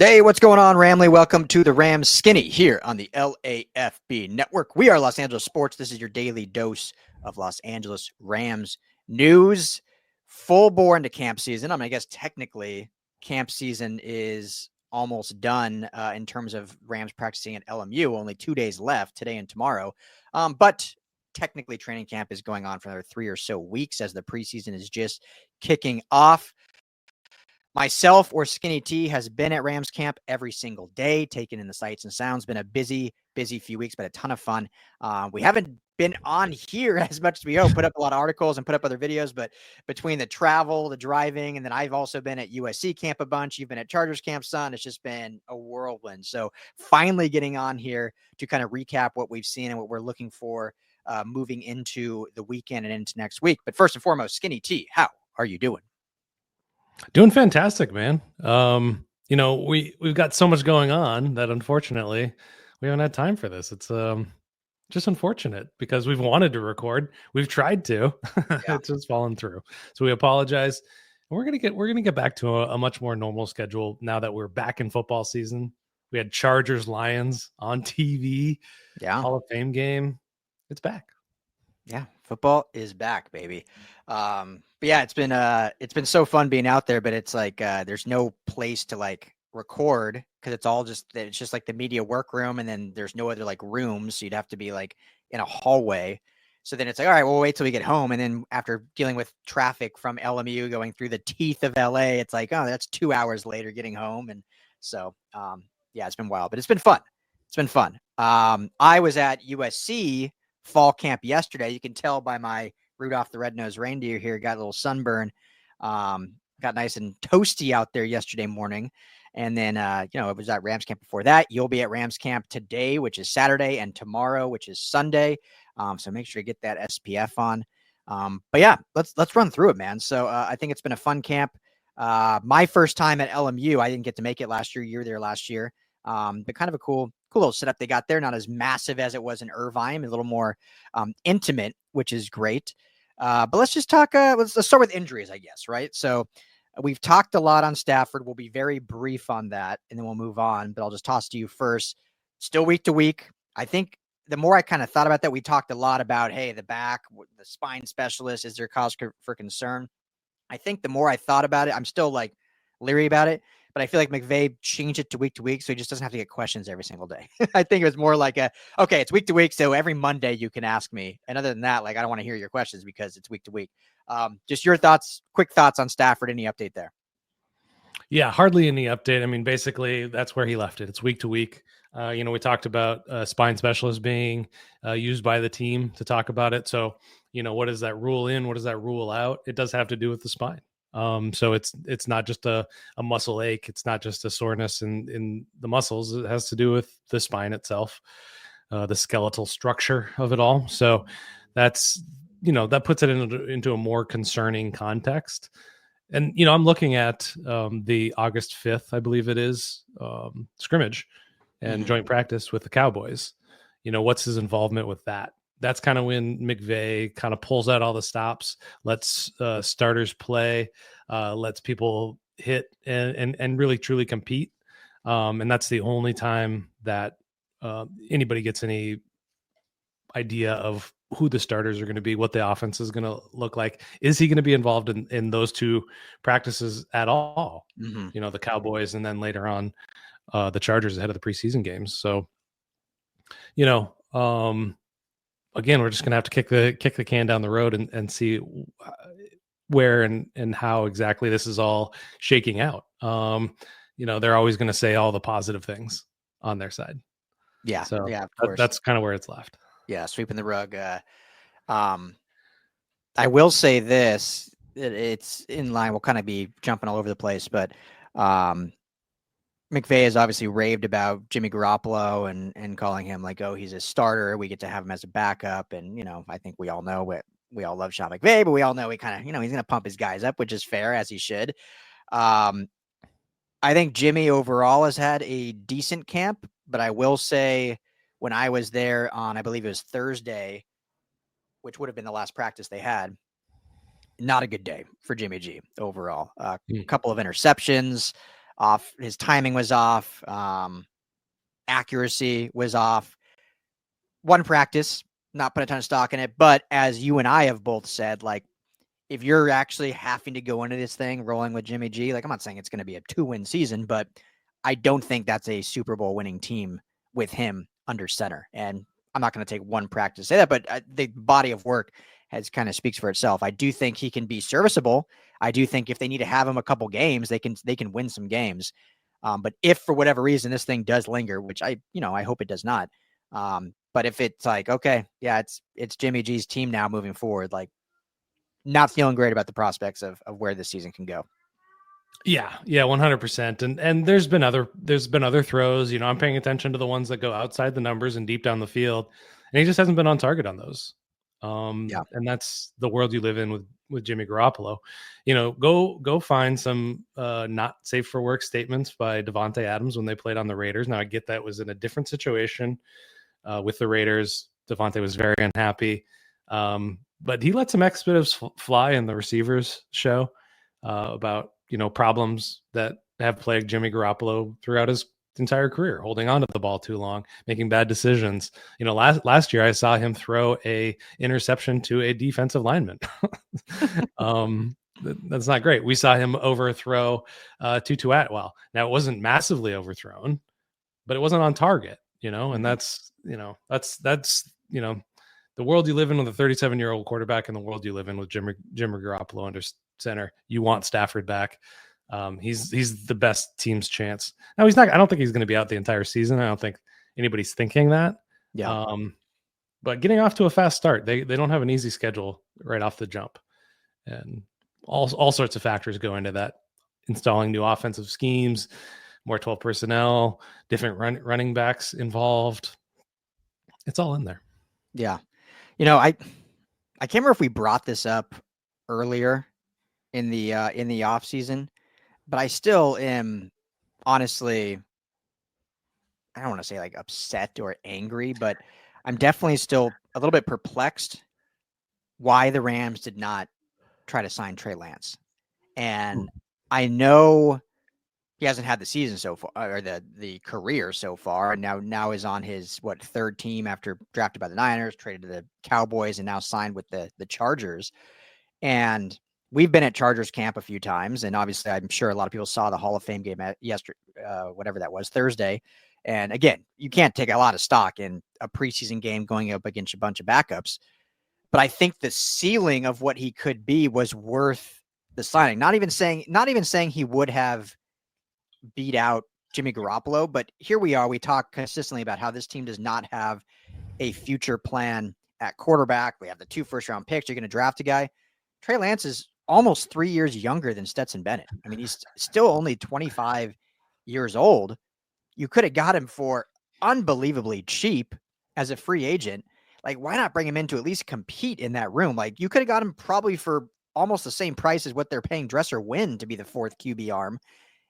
Hey, what's going on, Ramley? Welcome to the Rams Skinny here on the LAFB network. We are Los Angeles Sports. This is your daily dose of Los Angeles Rams news. Full bore into camp season. I guess technically camp season is almost done in terms of Rams practicing at LMU. Only 2 days left, today and tomorrow. But technically training camp is going on for another 3 or so weeks as the preseason is just kicking off. Myself or Skinny T has been at Rams camp every single day, taking in the sights and sounds. Been a busy few weeks, but a ton of fun. We haven't been on here as much as we hope, put up a lot of articles and put up other videos, but between the travel, the driving, and then I've also been at USC camp a bunch. You've been at Chargers camp, son. It's just been a whirlwind. So finally getting on here to kind of recap what we've seen and what we're looking for moving into the weekend and into next week. But first and foremost, Skinny T, how are you doing? Doing fantastic, man. We've got so much going on that unfortunately we haven't had time for this. It's just unfortunate because we've wanted to record. We've tried to. Yeah. It's just fallen through. So we apologize. And we're gonna get back to a much more normal schedule now that we're back in football season. We had Chargers Lions on TV. Yeah. Hall of Fame game. It's back. Yeah, football is back, baby. But yeah, it's been so fun being out there, but it's like there's no place to like record because it's just like the media workroom, and then there's no other like rooms, so you'd have to be like in a hallway. So then it's like, all right, we'll wait till we get home, and then after dealing with traffic from LMU going through the teeth of LA, it's like, oh, that's 2 hours later getting home, and so yeah, it's been wild, but it's been fun. It's been fun. I was at USC fall camp yesterday. You can tell by my Rudolph the Red-Nosed Reindeer here, got a little sunburn, got nice and toasty out there yesterday morning. And then, it was at Rams camp before that. You'll be at Rams camp today, which is Saturday, and tomorrow, which is Sunday. So make sure to get that SPF on. But yeah, let's run through it, man. So I think it's been a fun camp. My first time at LMU, I didn't get to make it last year. You were there last year. But kind of a cool little setup they got there. Not as massive as it was in Irvine, a little more intimate, which is great. But let's just talk. Let's start with injuries, I guess, right? So we've talked a lot on Stafford. We'll be very brief on that, and then we'll move on. But I'll just toss to you first. Still week to week. I think the more I kind of thought about that, we talked a lot about, hey, the back, the spine specialist, is there cause for concern? I think the more I thought about it, I'm still like leery about it. But I feel like McVay changed it to week, so he just doesn't have to get questions every single day. I think it was more like okay, it's week to week, so every Monday you can ask me. And other than that, like I don't want to hear your questions because it's week to week. Just your thoughts, quick thoughts on Stafford. Any update there? Yeah, hardly any update. I mean, basically, that's where he left it. It's week to week. We talked about spine specialist being used by the team to talk about it. So, what does that rule in? What does that rule out? It does have to do with the spine. So it's not just a muscle ache. It's not just a soreness in the muscles. It has to do with the spine itself, the skeletal structure of it all. So that's, that puts it into a more concerning context. And, I'm looking at the August 5th, I believe it is, scrimmage and joint practice with the Cowboys. What's his involvement with that? That's kind of when McVay kind of pulls out all the stops, lets starters play, lets people hit and really truly compete. And that's the only time that anybody gets any idea of who the starters are going to be, what the offense is going to look like. Is he going to be involved in those two practices at all? Mm-hmm. The Cowboys and then later on the Chargers ahead of the preseason games. So, again, we're just going to have to kick the can down the road and see where and how exactly this is all shaking out. They're always going to say all the positive things on their side. Yeah. So yeah, of course. That's kind of where it's left. Yeah. Sweeping the rug. I will say this, it's in line. We'll kind of be jumping all over the place, but McVay has obviously raved about Jimmy Garoppolo and calling him like, oh, he's a starter. We get to have him as a backup. And, I think we all know we all love Sean McVay, but we all know he kind of, he's going to pump his guys up, which is fair, as he should. I think Jimmy overall has had a decent camp, but I will say when I was there on, I believe it was Thursday, which would have been the last practice they had, not a good day for Jimmy G overall. A couple of interceptions. off. His timing was off. Accuracy was off. One practice, not put a ton of stock in it. But as you and I have both said, like, if you're actually having to go into this thing rolling with Jimmy G, like, I'm not saying it's going to be a 2-win season, but I don't think that's a Super Bowl winning team with him under center. And I'm not going to take one practice to say that, but the body of work has kind of speaks for itself. I do think he can be serviceable. I do think if they need to have him a couple games, they can win some games. But if for whatever reason this thing does linger, which I hope it does not. But if it's like, okay, yeah, it's Jimmy G's team now moving forward, like, not feeling great about the prospects of where this season can go. Yeah, 100%. And there's been other throws. You know, I'm paying attention to the ones that go outside the numbers and deep down the field, and he just hasn't been on target on those. And that's the world you live in with Jimmy Garoppolo. You know, go find some not safe for work statements by Davante Adams when they played on the Raiders. Now I get that was in a different situation with the Raiders. Davante was very unhappy. But he let some expletives fly in the receivers show about, you know, problems that have plagued Jimmy Garoppolo throughout his entire career, holding on to the ball too long, making bad decisions. You know, last year I saw him throw a interception to a defensive lineman. That's not great. We saw him overthrow Tutu Atwell. Now, it wasn't massively overthrown, but it wasn't on target, you know, and that's the world you live in with a 37-year-old quarterback and the world you live in with Jimmy Garoppolo under center. You want Stafford back. He's the best team's chance. Now he's not. I don't think he's going to be out the entire season. I don't think anybody's thinking that. Yeah. But getting off to a fast start, they don't have an easy schedule right off the jump, and all sorts of factors go into that. Installing new offensive schemes, more 12 personnel, different running backs involved. It's all in there. Yeah. You know, I can't remember if we brought this up earlier in the off season, but I still am honestly, I don't want to say like upset or angry, but I'm definitely still a little bit perplexed why the Rams did not try to sign Trey Lance. And I know he hasn't had the season so far, or the career so far, and now is on his third team after drafted by the Niners, traded to the Cowboys, and now signed with the Chargers. And we've been at Chargers camp a few times, and obviously I'm sure a lot of people saw the Hall of Fame game yesterday, whatever that was, Thursday. And again, you can't take a lot of stock in a preseason game going up against a bunch of backups, but I think the ceiling of what he could be was worth the signing. Not even saying he would have beat out Jimmy Garoppolo, but here we are. We talk consistently about how this team does not have a future plan at quarterback. We have the 2 first-round picks. You're going to draft a guy. Trey Lance is almost 3 years younger than Stetson Bennett. I mean, he's still only 25 years old. You could have got him for unbelievably cheap as a free agent. Like, why not bring him in to at least compete in that room? Like, you could have got him probably for almost the same price as what they're paying Dresser Wynn to be the 4th QB arm.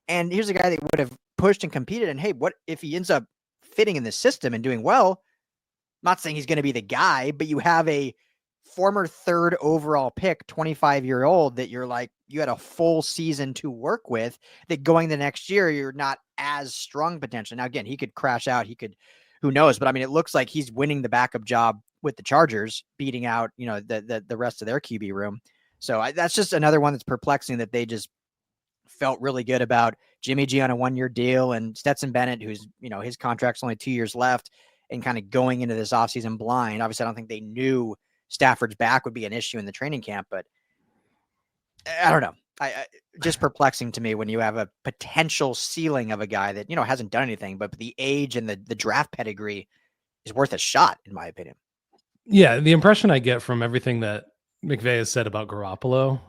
And here's a guy that would have pushed and competed. And hey, what if he ends up fitting in the system and doing well? I'm not saying he's going to be the guy, but you have a former 3rd overall pick, 25-year-old that you're like, you had a full season to work with, that going the next year, you're not as strong potentially. Now, again, he could crash out. He could, who knows? But I mean, it looks like he's winning the backup job with the Chargers, beating out, you know, the rest of their QB room. So that's just another one that's perplexing, that they just felt really good about Jimmy G on a 1-year deal and Stetson Bennett, who's, you know, his contract's only 2 years left, and kind of going into this offseason blind. Obviously, I don't think they knew Stafford's back would be an issue in the training camp, but I don't know. I just perplexing to me when you have a potential ceiling of a guy that, you know, hasn't done anything, but the age and the draft pedigree is worth a shot, in my opinion. Yeah, the impression I get from everything that McVay has said about Garoppolo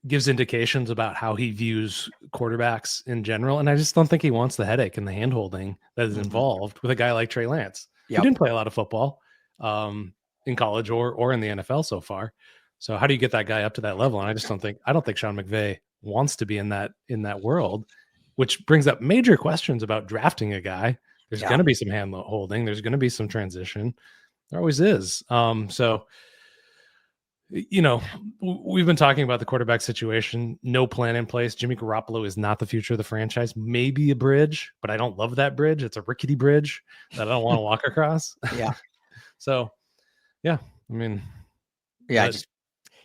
gives indications about how he views quarterbacks in general. And I just don't think he wants the headache and the hand-holding that is involved with a guy like Trey Lance. Yep. He didn't play a lot of football in college or in the NFL so far. So how do you get that guy up to that level? And I don't think Sean McVay wants to be in that world, which brings up major questions about drafting a guy. There's going to be some hand holding. There's going to be some transition. There always is. So you know, we've been talking about the quarterback situation, no plan in place. Jimmy Garoppolo is not the future of the franchise. Maybe a bridge, but I don't love that bridge. It's a rickety bridge that I don't want to walk across. Yeah. So, yeah, I mean, Yeah. Just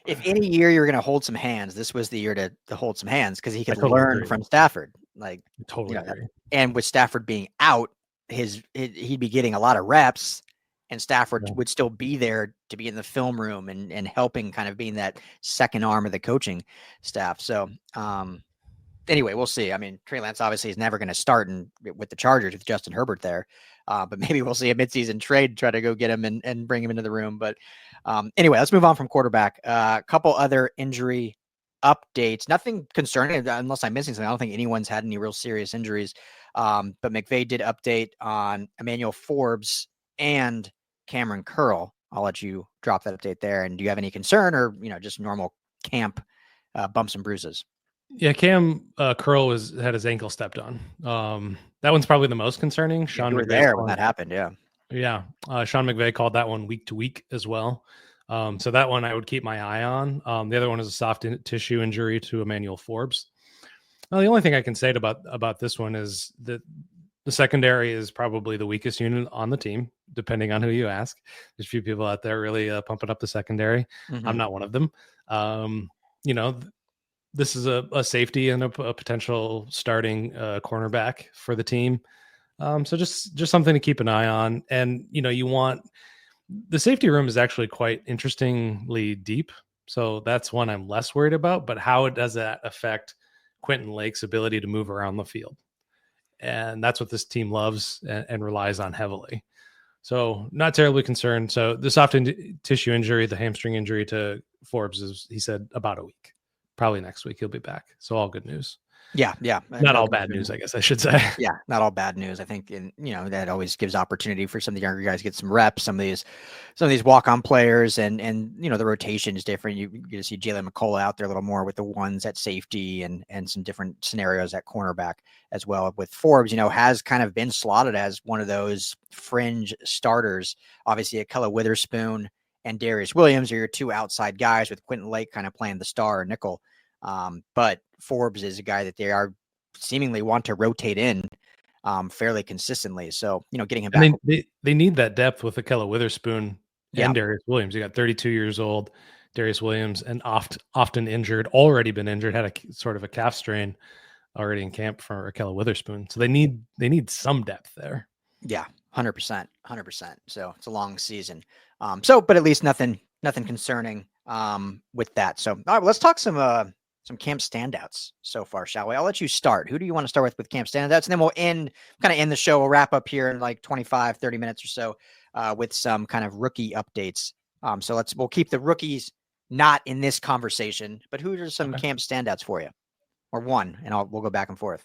if any year you're going to hold some hands, this was the year to hold some hands because he I could totally learn agree. from Stafford. Like, Totally agree. And with Stafford being out, he'd be getting a lot of reps, and Stafford would still be there to be in the film room and helping, kind of being that second arm of the coaching staff. So, anyway, we'll see. I mean, Trey Lance obviously is never going to start with the Chargers with Justin Herbert there, but maybe we'll see a midseason trade try to go get him and bring him into the room. But anyway, let's move on from quarterback. A couple other injury updates. Nothing concerning, unless I'm missing something. I don't think anyone's had any real serious injuries. But McVay did update on Emmanuel Forbes and Cameron Curl. I'll let you drop that update there. And do you have any concern, or just normal camp bumps and bruises? Yeah, Cam Curl had his ankle stepped on. That one's probably the most concerning. You were there when that happened, yeah. Yeah, Sean McVay called that one week to week as well. So that one I would keep my eye on. The other one is a soft tissue injury to Emmanuel Forbes. The only thing I can say about this one is that the secondary is probably the weakest unit on the team, depending on who you ask. There's a few people out there really pumping up the secondary. Mm-hmm. I'm not one of them. This is a safety and a potential starting cornerback for the team. So just something to keep an eye on. And, you want the safety room is actually quite interestingly deep. So that's one I'm less worried about. But how does that affect Quentin Lake's ability to move around the field? And that's what this team loves and relies on heavily. So not terribly concerned. So the soft tissue injury, the hamstring injury to Forbes is, he said, about a week. Probably next week he'll be back. So all good news. Yeah. Not all bad news, I guess I should say. Yeah, not all bad news. I think, that always gives opportunity for some of the younger guys to get some reps. Some of these walk-on players, and the rotation is different. You get to see Jalen McCullough out there a little more with the ones at safety and some different scenarios at cornerback as well. With Forbes, has kind of been slotted as one of those fringe starters. Obviously, Akella Witherspoon and Darius Williams are your two outside guys, with Quentin Lake kind of playing the star or nickel. But Forbes is a guy that they are seemingly want to rotate in fairly consistently. So, getting him back. They need that depth with Akella Witherspoon and Darius Williams. You got 32 years old, Darius Williams, and often injured, already been injured, had a sort of a calf strain already in camp for Akella Witherspoon. So they need some depth there. Yeah, 100%. So it's a long season. But at least nothing concerning with that. So, all right, well, let's talk some camp standouts so far, shall we? I'll let you start. Who do you want to start with camp standouts? And then we'll end the show. We'll wrap up here in like 25, 30 minutes or so with some kind of rookie updates. So we'll keep the rookies not in this conversation, but who are some camp standouts for you? Or one, and we'll go back and forth.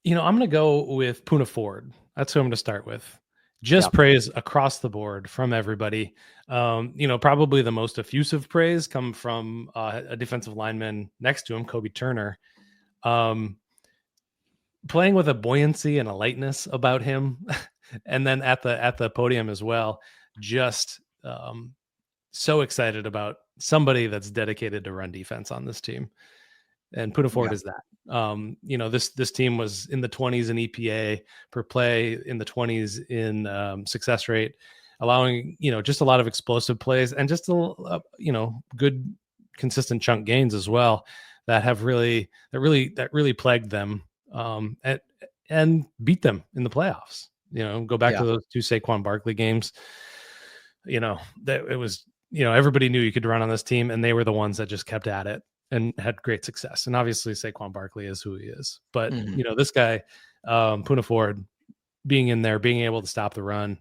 I'm going to go with Puka Nacua. That's who I'm going to start with. Just praise across the board from everybody. Probably the most effusive praise come from a defensive lineman next to him, Kobe Turner. Playing with a buoyancy and a lightness about him. And then at the podium as well, just so excited about somebody that's dedicated to run defense on this team. And Puka Nacua is that. This team was in the 20s in EPA per play, in the 20s in success rate, allowing, just a lot of explosive plays and just good consistent chunk gains as well that really plagued them and beat them in the playoffs. Go back to those two Saquon Barkley games. That it was, everybody knew you could run on this team, and they were the ones that just kept at it and had great success. And obviously Saquon Barkley is who he is, but this guy, Puka Nacua, being in there, being able to stop the run,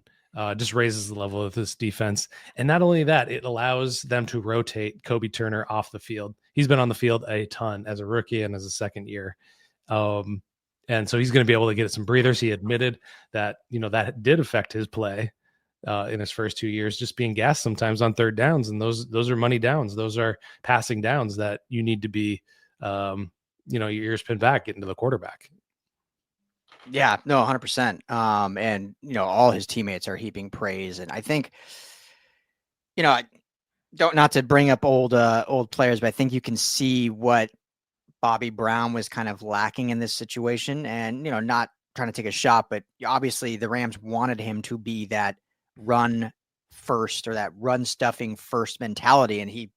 just raises the level of this defense. And not only that, it allows them to rotate Kobe Turner off the field. He's been on the field a ton as a rookie and as a second year. And so he's going to be able to get some breathers. He admitted that, that did affect his play in his first 2 years, just being gassed sometimes on third downs. And those are money downs. Those are passing downs that you need to be, your ears pinned back, getting to the quarterback. Yeah, no, 100%. And, all his teammates are heaping praise. And I think, Don't not to bring up old players, but I think you can see what Bobby Brown was kind of lacking in this situation, and not trying to take a shot, but obviously the Rams wanted him to be that run first or that run stuffing first mentality, and he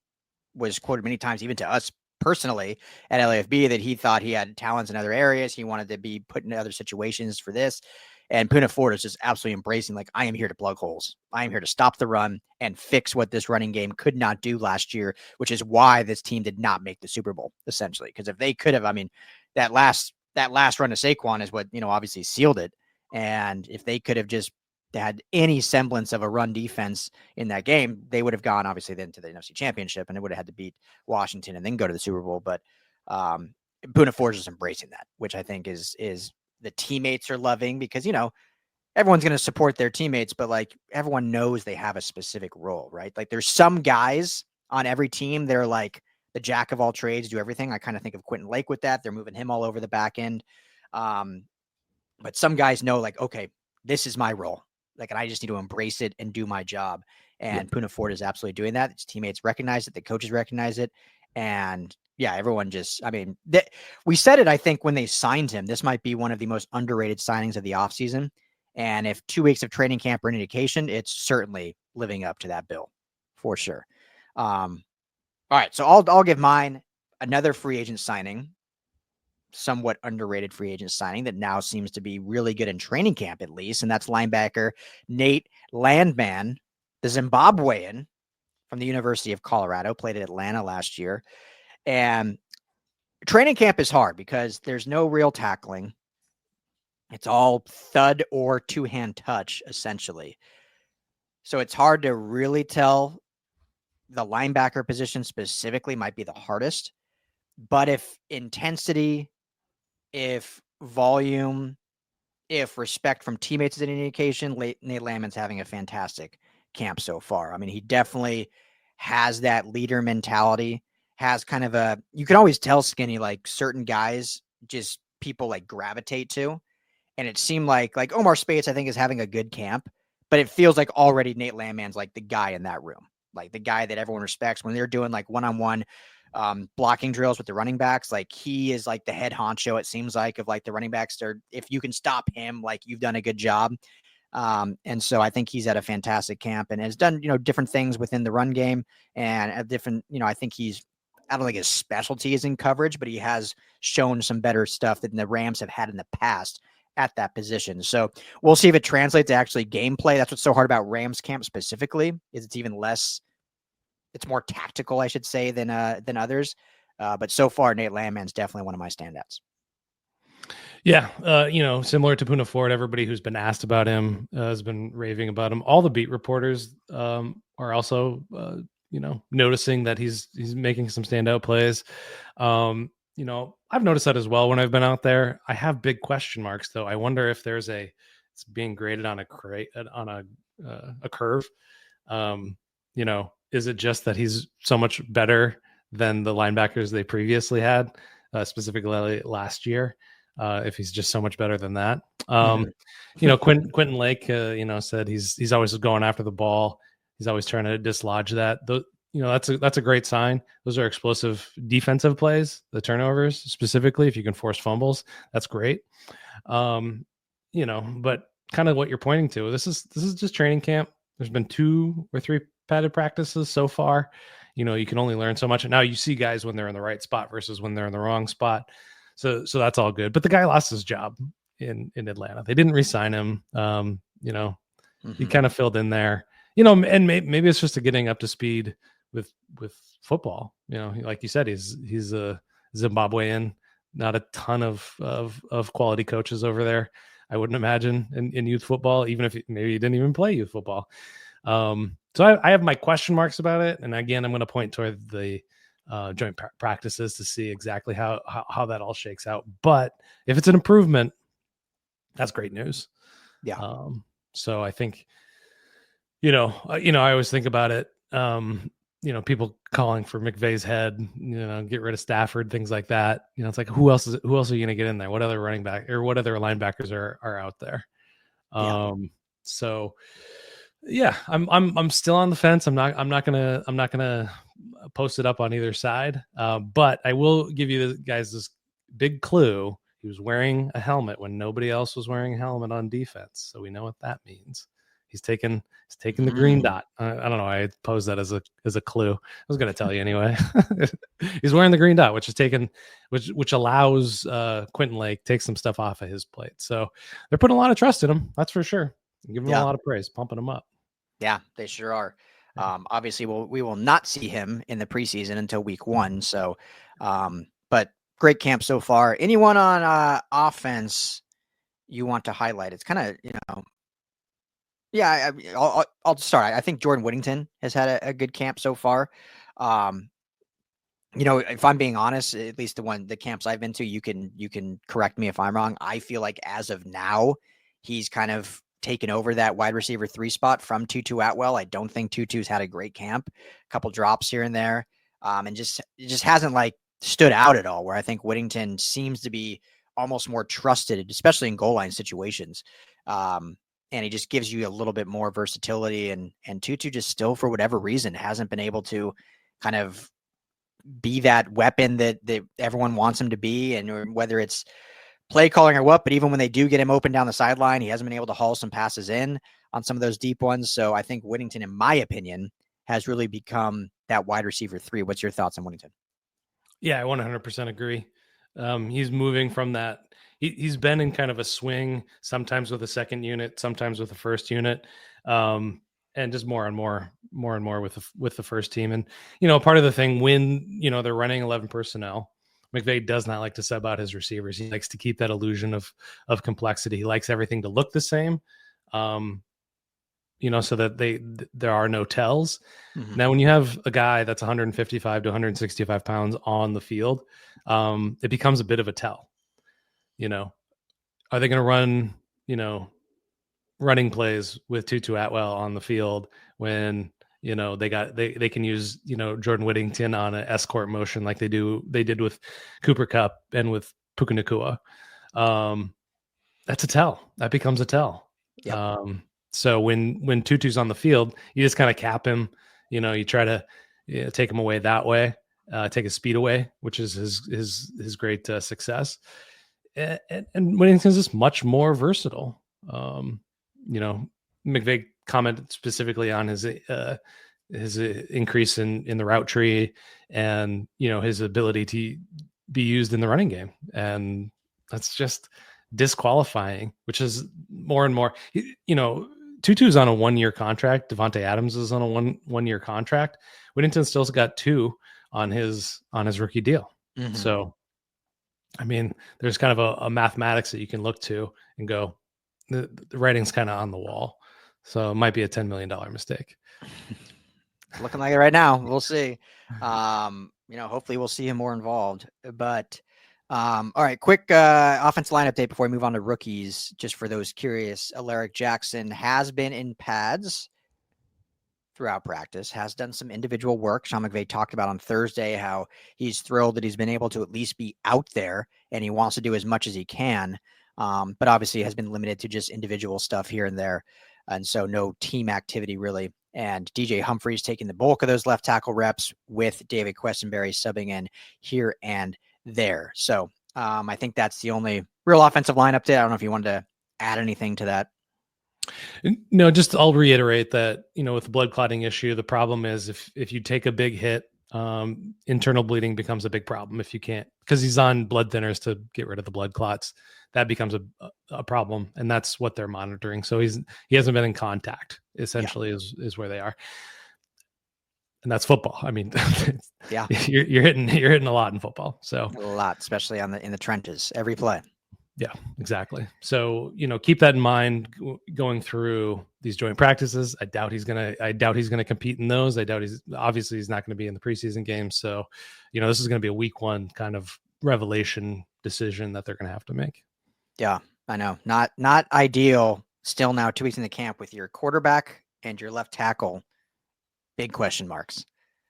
was quoted many times, even to us personally at LAFB, that he thought he had talents in other areas. He wanted to be put in other situations for this. And Puna Ford is just absolutely embracing, like, I am here to plug holes. I am here to stop the run and fix what this running game could not do last year, which is why this team did not make the Super Bowl, essentially. Because if they could have, I mean, that last run to Saquon is what, obviously sealed it. And if they could have just had any semblance of a run defense in that game, they would have gone obviously then to the NFC Championship, and they would have had to beat Washington and then go to the Super Bowl. But Puna Ford is embracing that, which I think is the teammates are loving, because everyone's going to support their teammates, but like everyone knows they have a specific role, right? Like there's some guys on every team, they're like the jack of all trades, do everything. I kind of think of Quentin Lake with that. They're moving him all over the back end. But some guys know, like, okay, this is my role. Like, and I just need to embrace it and do my job. And Puna Ford is absolutely doing that. His teammates recognize it. The coaches recognize it. And yeah, everyone just, I mean, we said it, I think, when they signed him, this might be one of the most underrated signings of the offseason. And if 2 weeks of training camp are an indication, it's certainly living up to that bill for sure. All right. So I'll give mine another free agent signing, somewhat underrated free agent signing that now seems to be really good in training camp, at least. And that's linebacker Nate Landman, the Zimbabwean from the University of Colorado, played at Atlanta last year. And training camp is hard because there's no real tackling. It's all thud or two-hand touch, essentially. So it's hard to really tell. The linebacker position specifically might be the hardest. But if intensity, if volume, if respect from teammates is an indication, Nate Landman's having a fantastic camp so far. I mean, he definitely has that leader mentality, has kind of a, you can always tell, Skinny, like certain guys just people like gravitate to. And it seemed like Omar Speights, I think, is having a good camp, but it feels like already Nate Landman's like the guy in that room, like the guy that everyone respects when they're doing like one-on-one blocking drills with the running backs. Like he is like the head honcho, it seems like, of like the running backs. If you can stop him, like you've done a good job. And so I think he's at a fantastic camp and has done, different things within the run game and a different, I think I don't think his specialty is in coverage, but he has shown some better stuff than the Rams have had in the past at that position. So we'll see if it translates to actually gameplay. That's what's so hard about Rams camp specifically, is it's even less, it's more tactical, I should say, than others. But so far, Nate Landman's definitely one of my standouts. Yeah, similar to Puna Ford, everybody who's been asked about him has been raving about him. All the beat reporters are also, noticing that he's making some standout plays. I've noticed that as well when I've been out there. I have big question marks, though. I wonder if it's being graded on a curve. Is it just that he's so much better than the linebackers they previously had, specifically last year? If he's just so much better than that. Quentin Lake, said he's always going after the ball. He's always trying to dislodge that. That's a great sign. Those are explosive defensive plays, the turnovers specifically. If you can force fumbles, that's great. But kind of what you're pointing to, this is just training camp. There's been 2 or 3 padded practices so far. You can only learn so much. And now you see guys when they're in the right spot versus when they're in the wrong spot. So that's all good. But the guy lost his job in Atlanta. They didn't re-sign him. He kind of filled in there. And maybe it's just a getting up to speed with football. Like you said, he's a Zimbabwean. Not a ton of quality coaches over there, I wouldn't imagine, in youth football, even if maybe he didn't even play youth football. So I have my question marks about it. And again, I'm going to point toward the joint practices to see exactly how that all shakes out. But if it's an improvement, that's great news. Yeah. So I think, I always think about it. People calling for McVay's head, get rid of Stafford, things like that. It's like, who else are you going to get in there? What other running back or what other linebackers are out there? So Yeah, I'm still on the fence. I'm not gonna post it up on either side. But I will give you guys this big clue. He was wearing a helmet when nobody else was wearing a helmet on defense, so we know what that means. He's taking the green dot. I don't know. I posed that as a clue. I was going to tell you anyway. He's wearing the green dot, which allows Quentin Lake take some stuff off of his plate. So they're putting a lot of trust in him. That's for sure. Give him a lot of praise, pumping him up. Yeah, they sure are. Obviously, we will not see him in the preseason until week 1. So, but great camp so far. Anyone on offense you want to highlight? It's kind of, yeah, I'll start. I think Jordan Whittington has had a good camp so far. If I'm being honest, at least the camps I've been to, you can correct me if I'm wrong. I feel like as of now, he's kind of taken over that wide receiver 3 spot from Tutu Atwell. I don't think Tutu's had a great camp, a couple drops here and there. And it just hasn't like stood out at all, where I think Whittington seems to be almost more trusted, especially in goal line situations. And he just gives you a little bit more versatility, and Tutu just still, for whatever reason, hasn't been able to kind of be that weapon that everyone wants him to be, and whether it's play calling or what, but even when they do get him open down the sideline, he hasn't been able to haul some passes in on some of those deep ones. So I think Whittington, in my opinion, has really become that wide receiver 3. What's your thoughts on Whittington? Yeah, I 100% agree. He's moving from that. He's been in kind of a swing, sometimes with a second unit, sometimes with the first unit, and just more and more with the first team. And part of the thing when they're running 11 personnel, McVay does not like to sub out his receivers. He likes to keep that illusion of complexity. He likes everything to look the same, so that there are no tells. Mm-hmm. Now, when you have a guy that's 155 to 165 pounds on the field, it becomes a bit of a tell. Are they going to run, running plays with Tutu Atwell on the field when they can use Jordan Whittington on an escort motion like they did with Cooper Kupp and with Puka Nacua? That's a tell. That becomes a tell. Yep. So when Tutu's on the field, you just kind of cap him. You try to take him away that way, take his speed away, which is his great success. And Whittington's just much more versatile. McVay commented specifically on his increase in the route tree and his ability to be used in the running game, and that's just disqualifying, which is more and more. Tutu's on a 1-year contract. Davante Adams is on a one-year contract. Whittington still's got 2 on his rookie deal. Mm-hmm. So, I mean, there's kind of a mathematics that you can look to and go, the writing's kind of on the wall. So it might be a $10 million mistake. Looking like it right now. We'll see. Hopefully we'll see him more involved. But all right, quick offensive line update before we move on to rookies. Just for those curious, Alaric Jackson has been in pads throughout practice, has done some individual work. Sean McVay talked about on Thursday how he's thrilled that he's been able to at least be out there, and he wants to do as much as he can. But obviously has been limited to just individual stuff here and there. And so no team activity really. And DJ Humphries taking the bulk of those left tackle reps, with David Questenberry subbing in here and there. So I think that's the only real offensive line update. I don't know if you wanted to add anything to that. No, just I'll reiterate that, with the blood clotting issue, the problem is if you take a big hit, internal bleeding becomes a big problem. If you can't, because he's on blood thinners to get rid of the blood clots, that becomes a problem, and that's what they're monitoring. So he hasn't been in contact, essentially, is where they are, and that's football. I mean, yeah, you're hitting a lot in football. So a lot, especially in the trenches, every play. Yeah, exactly. So, keep that in mind going through these joint practices. I doubt he's going to compete in those. I doubt he's not going to be in the preseason games. So, this is going to be a week 1 kind of revelation decision that they're going to have to make. Yeah, I know. Not ideal. Still now 2 weeks in the camp with your quarterback and your left tackle. Big question marks.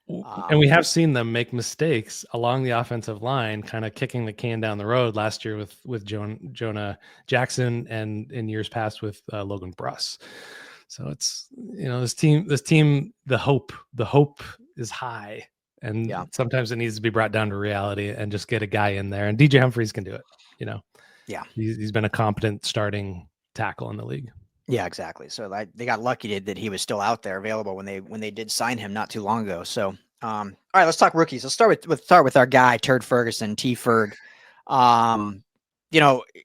And we have seen them make mistakes along the offensive line, kind of kicking the can down the road last year with Jonah Jackson, and in years past with Logan Bruss. So it's, this team, the hope is high, and sometimes it needs to be brought down to reality and just get a guy in there. And DJ Humphries can do it. Yeah. He's been a competent starting tackle in the league. Yeah, exactly. So they got lucky that he was still out there available when they did sign him not too long ago. So, all right, let's talk rookies. Let's start with our guy, Turd Ferguson, T Ferg.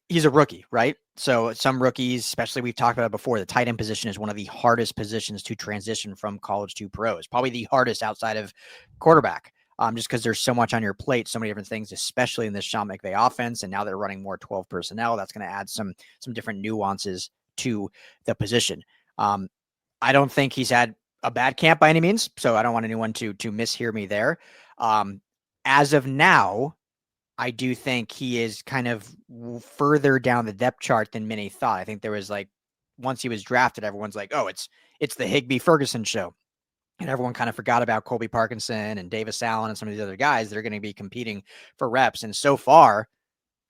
He's a rookie, right? So some rookies, especially we've talked about it before, the tight end position is one of the hardest positions to transition from college to pro. It's probably the hardest outside of quarterback. Just because there's so much on your plate, so many different things, especially in this Sean McVay offense. And now they're running more 12 personnel. That's going to add some different nuances to the position. I don't think he's had a bad camp by any means, so I don't want anyone to mishear me there. As of now, I do think he is kind of further down the depth chart than many thought. I think there was once he was drafted, everyone's like, oh, it's the Higbee Ferguson show. And everyone kind of forgot about Colby Parkinson and Davis Allen and some of these other guys that are going to be competing for reps. And so far,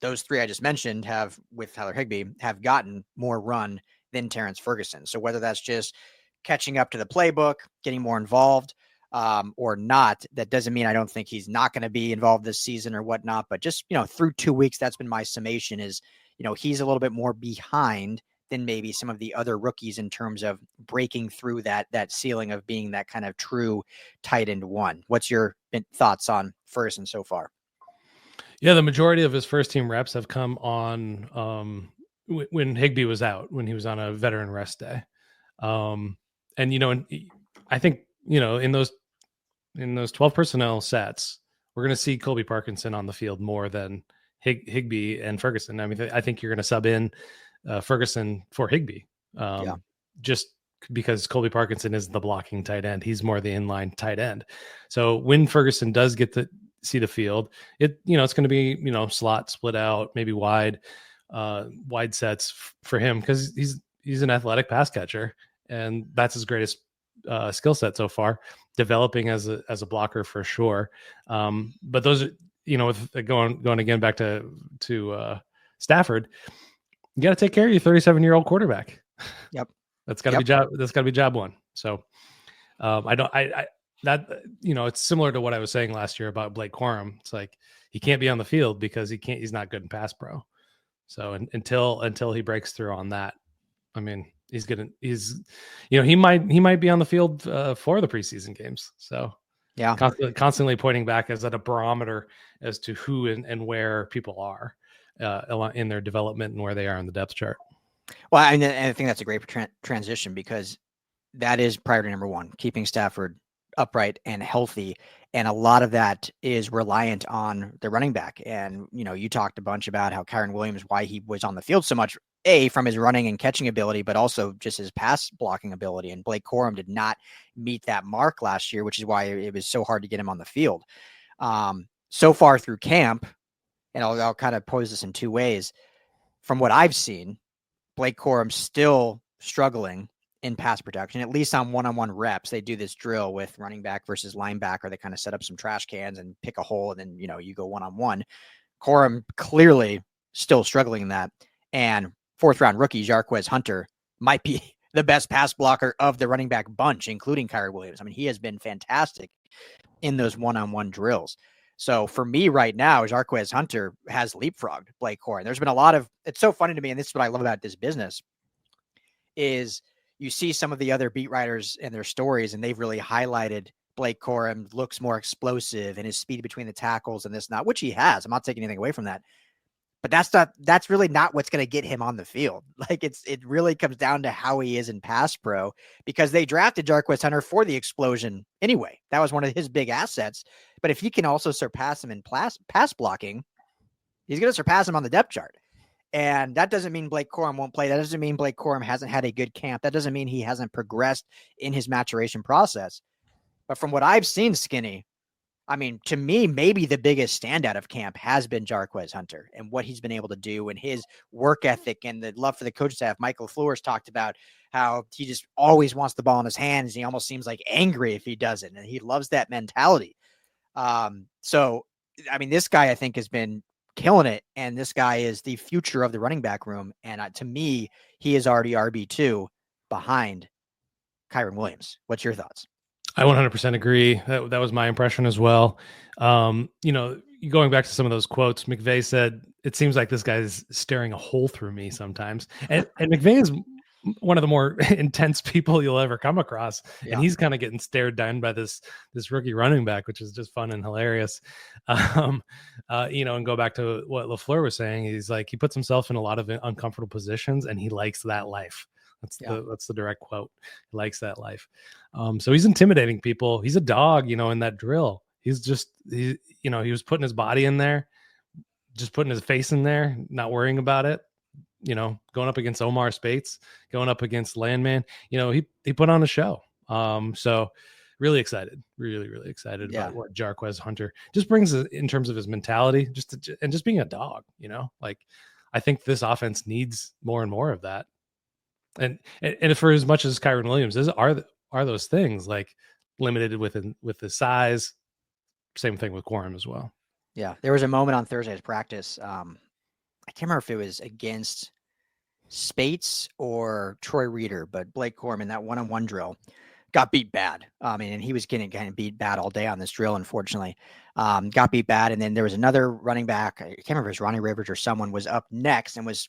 those three I just mentioned with Tyler Higbee, have gotten more run than Terrence Ferguson. So whether that's just catching up to the playbook, getting more involved, or not, that doesn't mean I don't think he's not going to be involved this season or whatnot. But just, through 2 weeks, that's been my summation is, he's a little bit more behind than maybe some of the other rookies in terms of breaking through that ceiling of being that kind of true tight end one. What's your thoughts on Ferguson so far? Yeah, the majority of his first team reps have come on when Higbee was out, when he was on a veteran rest day. And I think, in those 12 personnel sets, we're going to see Colby Parkinson on the field more than Higbee and Ferguson. I mean, I think you're going to sub in Ferguson for Higbee, just because Colby Parkinson is the blocking tight end. He's more the inline tight end. So when Ferguson does get to see the field, it's going to be, slot split out, maybe wide sets for him, because he's an athletic pass catcher, and that's his greatest skill set so far, developing as a blocker for sure. But those are, with going again back to Stafford, you got to take care of your 37-year-old quarterback. Yep. That's got to be job one. So it's similar to what I was saying last year about Blake Corum. It's like, he can't be on the field because he's not good in pass pro. So until he breaks through on that, I mean, he might be on the field for the preseason games. So yeah, constantly pointing back as a barometer as to who and where people are in their development and where they are on the depth chart. Well, and I think that's a great transition, because that is priority number one, keeping Stafford upright and healthy. And a lot of that is reliant on the running back. And, you talked a bunch about how Kyren Williams, why he was on the field so much, from his running and catching ability, but also just his pass blocking ability. And Blake Corum did not meet that mark last year, which is why it was so hard to get him on the field. So far through camp, and I'll kind of pose this in two ways. From what I've seen, Blake Corum still struggling in pass protection, at least on one-on-one reps. They do this drill with running back versus linebacker. They kind of set up some trash cans and pick a hole, and then, you go one-on-one. Corum clearly still struggling in that. And fourth-round rookie Jarquez Hunter might be the best pass blocker of the running back bunch, including Kyren Williams. I mean, he has been fantastic in those one-on-one drills. So for me right now, Jarquez Hunter has leapfrogged Blake Corum. There's been a lot of, it's so funny to me, and this is what I love about this business, is you see some of the other beat writers and their stories, and they've really highlighted Blake Corum looks more explosive and his speed between the tackles and this, not, which he has. I'm not taking anything away from that. But that's really not what's going to get him on the field. Like it really comes down to how he is in pass pro, because they drafted Jarquez Hunter for the explosion anyway. That was one of his big assets. But if he can also surpass him in pass blocking, he's going to surpass him on the depth chart. And that doesn't mean Blake Corum won't play. That doesn't mean Blake Corum hasn't had a good camp. That doesn't mean he hasn't progressed in his maturation process. But from what I've seen, Skinny, I mean, to me, maybe the biggest standout of camp has been Jarquez Hunter and what he's been able to do, and his work ethic and the love for the coaching staff. Michael LaFleur's talked about how he just always wants the ball in his hands. He almost seems like angry if he doesn't, and he loves that mentality. So, I mean, this guy, I think, has been killing it, and this guy is the future of the running back room. And to me, he is already RB2 behind Kyren Williams. What's your thoughts? I 100% agree. That was my impression as well. Going back to some of those quotes, McVay said, "It seems like this guy's staring a hole through me sometimes." And McVay is one of the more intense people you'll ever come across, and he's kind of getting stared down by this rookie running back, which is just fun and hilarious. And go back to what LaFleur was saying. He's like, he puts himself in a lot of uncomfortable positions, and he likes that life. That's the direct quote. He likes that life. So he's intimidating people. He's a dog, in that drill. He was putting his body in there, just putting his face in there, not worrying about it. Going up against Omar Spates, going up against Landman. He put on a show. So really excited, really, really excited about what Jarquez Hunter just brings in terms of his mentality, and just being a dog. Like, I think this offense needs more and more of that. And for as much as Kyren Williams are those things, like, limited with the size, same thing with Quorum as well. Yeah, there was a moment on Thursday's practice. I can't remember if it was against Spates or Troy Reeder, but Blake Corum in that one-on-one drill got beat bad. And he was getting beat bad all day on this drill, unfortunately. Got beat bad, and then there was another running back. I can't remember if it was Ronnie Rivers or someone was up next and was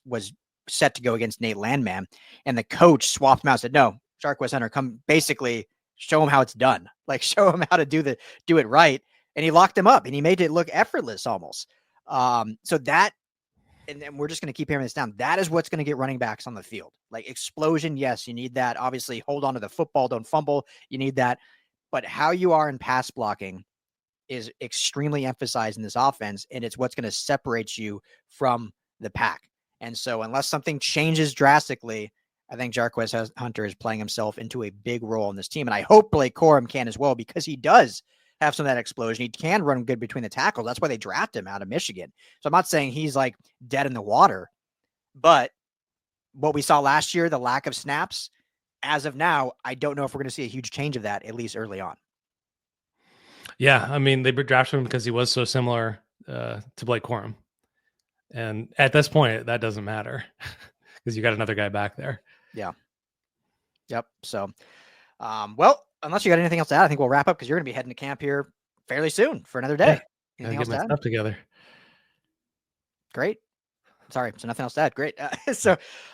set to go against Nate Landman, and the coach swapped him out, said, "No, Jarquez Hunter, come basically show him how it's done. Like, show him how to do it right." And he locked him up, and he made it look effortless almost. So that, and we're just going to keep hearing this down. That is what's going to get running backs on the field. Like, explosion, yes, you need that. Obviously, hold on to the football, don't fumble. You need that. But how you are in pass blocking is extremely emphasized in this offense, and it's what's going to separate you from the pack. And so unless something changes drastically, I think Jarquez Hunter is playing himself into a big role in this team. And I hope Blake Corum can as well, because he does have some of that explosion. He can run good between the tackles. That's why they draft him out of Michigan. So I'm not saying he's like dead in the water, but what we saw last year, the lack of snaps, as of now, I don't know if we're going to see a huge change of that, at least early on. Yeah, I mean, they drafted him because he was so similar to Blake Corum. And at this point, that doesn't matter because you got another guy back there. Yeah. Yep. So, well, unless you got anything else to add, I think we'll wrap up because you're going to be heading to camp here fairly soon for another day. Yeah. Anything else to add? Stuff together. Great. Sorry. So nothing else to add. Great.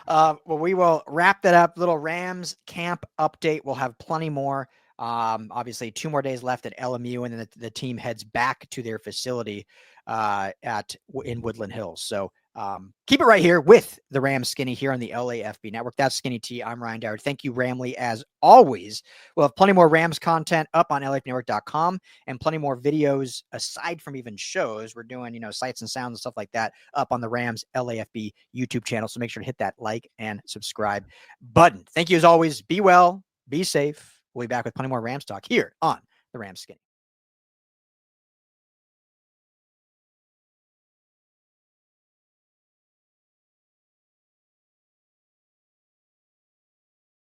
Well, we will wrap that up. Little Rams camp update. We'll have plenty more. Obviously 2 more days left at LMU, and then the team heads back to their facility in Woodland Hills. So keep it right here with the Rams Skinny here on the LAFB Network. That's Skinny T. I'm Ryan Dowd. Thank you, Ramley, as always. We'll have plenty more Rams content up on LAFBnetwork.com and plenty more videos aside from even shows. We're doing, sights and sounds and stuff like that up on the Rams LAFB YouTube channel. So make sure to hit that like and subscribe button. Thank you as always. Be well, be safe. We'll be back with plenty more Rams talk here on the Rams Skinny.